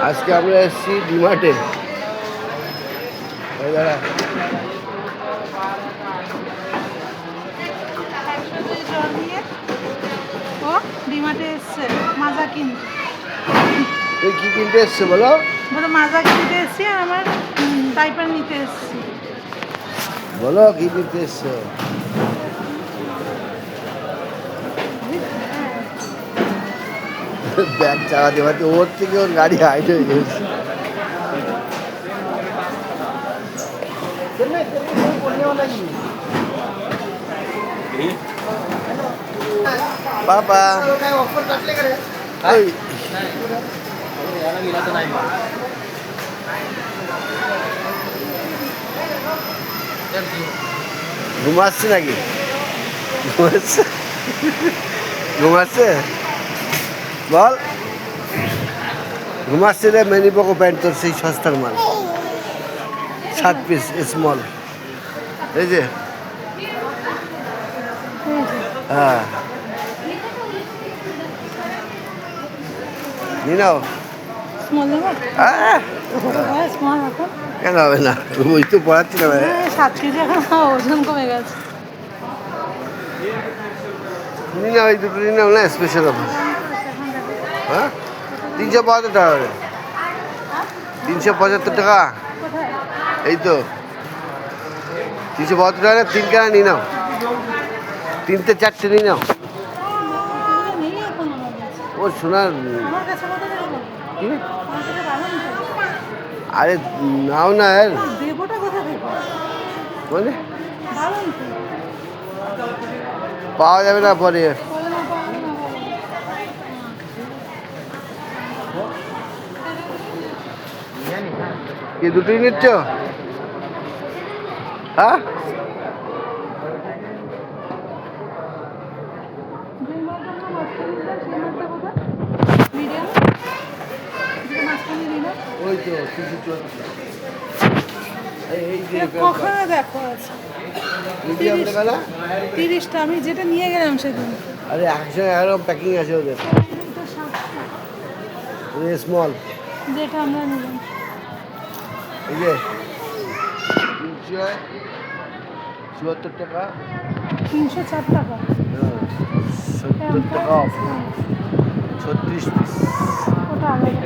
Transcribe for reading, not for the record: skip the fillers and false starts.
আজকে আমরা এসেছি ডিমার্টে। ডিমার্টে এসছে মাজা কিনতে। তুই কি কিনতে এসছো বলো? বলো মাজা কিনতে এসছি আর আমার ডাইপার নিতে এসছি। বলো কি কিনতে এসছো? ব্যাগ চালাতে পারতে ওর থেকে ওর গাড়ি হাইট হয়ে গেছে। पापा ঘুমাচ্ছে নাকি? ঘুমাচ্ছে ঘুমাচ্ছে বল ঘুমাচ্ছে রে। মেনি পকো প্যান্ট তোর সেই সস্তার মাল 7 পিস স্মল। এই যে হ্যাঁ নিয়ে নাও। কেন হবে না? ওই তো পড়াচ্ছি না ভাই। 7 কেজি এখন ওজন কমে গেছে। নিয়ে নাও, এই দুটো নিয়ে নাও না, স্পেশাল অফার। হ্যাঁ 375 টাকা করে। 375 টাকা। এই তো 372 টাকা। 3 কেনা নিয়ে নাও, 3টে 4টে নিয়ে নাও। ও শোনার কি? আরে নাও না यार। মানে পাওয়া যাবে না পরে। কি দুটোই নিচ্ছ? হ্যাঁ ওই তো 30টা আমি যেটা নিয়ে গেলাম সেদিন। আরে 111 প্যাকিং আছে ওদের। স্মল যেটা আমরা নিলাম এই যে 374 টাকা। 304 টাকা। 70 টাকা অফ। 36 পিস। ওটা আলাদা।